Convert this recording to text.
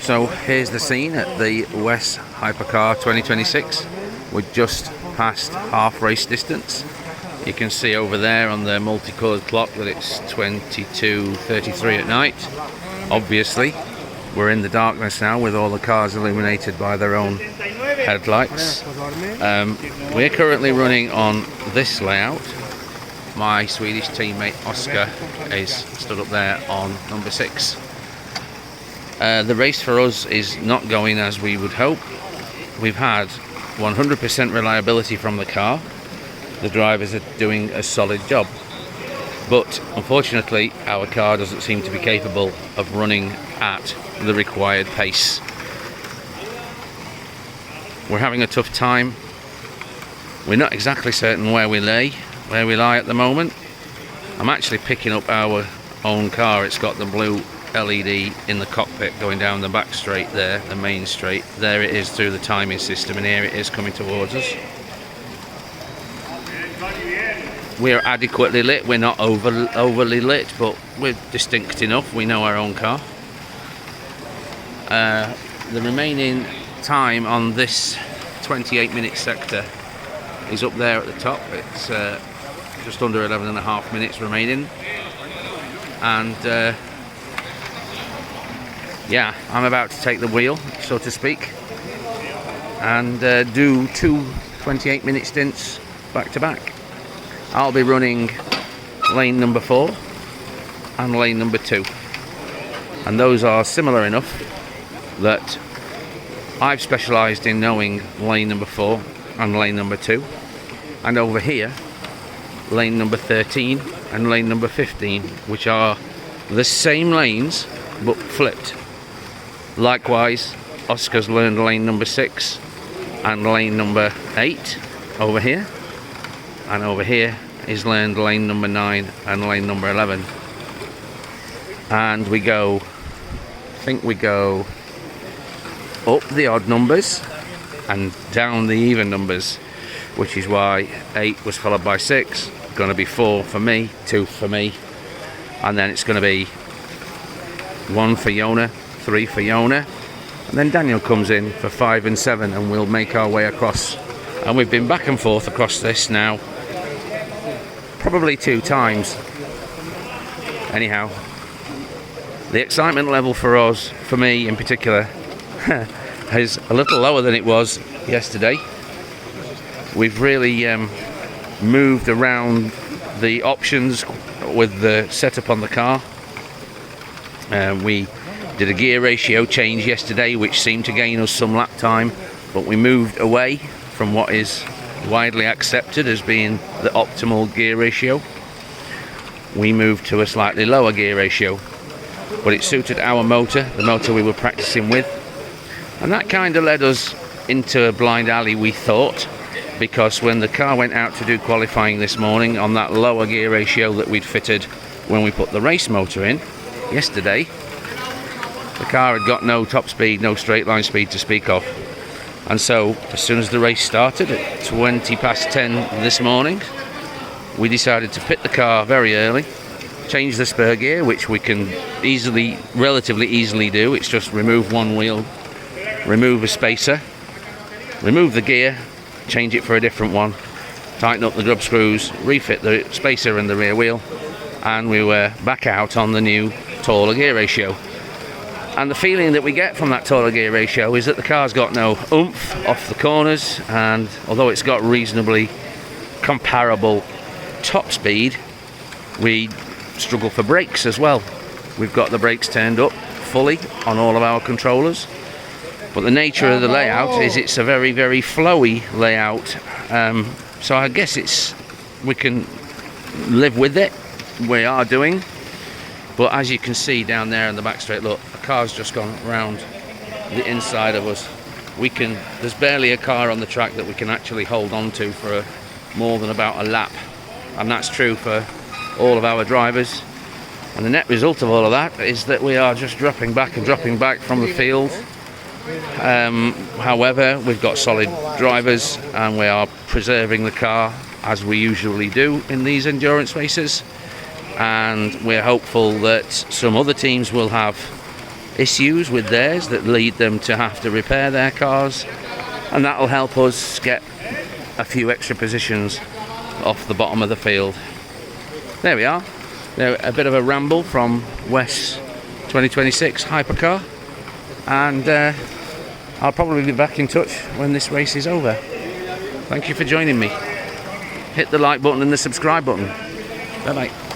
So here's the scene at the WES HyperCar 2026. We're just past half race distance. You can see over there on the multicoloured clock that it's 22:33 at night. Obviously, we're in the darkness now with all the cars illuminated by their own headlights. We're currently running on this layout. My Swedish teammate Oscar is stood up there on number 6. The race for us is not going as we would hope. We've had 100% reliability from the car. The drivers are doing a solid job. But unfortunately, our car doesn't seem to be capable of running at the required pace. We're having a tough time. We're not exactly certain where we lie at the moment. I'm actually picking up our own car. It's got the blue LED in the cockpit going down the back straight there, the main straight. There it is through the timing system, and here it is coming towards us. We're adequately lit. We're not overly lit, but we're distinct enough. We know our own car. The remaining time on this 28-minute sector is up there at the top. It's just under 11.5 minutes remaining, and yeah, I'm about to take the wheel, so to speak, and do 2 28-minute stints back to back. I'll be running lane number 4 and lane number 2, and those are similar enough that I've specialised in knowing lane number 4 and lane number 2, and over here lane number 13 and lane number 15, which are the same lanes but flipped. Likewise, Oscar's learned lane number 6 and lane number 8 over here, and over here is learned lane number 9 and lane number 11. And we go, I think we go up the odd numbers and down the even numbers, which is why 8 was followed by 6, going to be 4 for me, 2 for me, and then it's going to be 1 for Yona, 3 for Yona, and then Daniel comes in for 5 and 7, and we'll make our way across. And we've been back and forth across this now probably 2 times. Anyhow, the excitement level for us, for me in particular, is a little lower than it was yesterday. We've really moved around the options with the setup on the car. We did a gear ratio change yesterday, which seemed to gain us some lap time, but we moved away from what is widely accepted as being the optimal gear ratio. We moved to a slightly lower gear ratio, but it suited our motor, the motor we were practicing with, and that kind of led us into a blind alley, we thought, because when the car went out to do qualifying this morning on that lower gear ratio that we'd fitted when we put the race motor in yesterday, the car had got no top speed, no straight line speed to speak of. And so as soon as the race started at 20 past 10 this morning, we decided to pit the car very early, change the spur gear, which we can relatively easily do. It's just remove one wheel, remove a spacer, remove the gear, change it for a different one, tighten up the grub screws, refit the spacer and the rear wheel, and we were back out on the new taller gear ratio. And the feeling that we get from that taller gear ratio is that the car's got no oomph off the corners, and although it's got reasonably comparable top speed, we struggle for brakes as well. We've got the brakes turned up fully on all of our controllers, but the nature of the layout is it's a very, very flowy layout, so I guess we can live with it. We are doing. But as you can see down there in the back straight, look, the car's just gone round the inside of us. There's barely a car on the track that we can actually hold on to for more than about a lap. And that's true for all of our drivers. And the net result of all of that is that we are just dropping back from the field. However, we've got solid drivers and we are preserving the car as we usually do in these endurance races. And we're hopeful that some other teams will have issues with theirs that lead them to have to repair their cars, and that'll help us get a few extra positions off the bottom of the field. There we are. Now, a bit of a ramble from WES 2026 HyperCar, and I'll probably be back in touch when this race is over. Thank you for joining me. Hit the like button and the subscribe button. Bye bye.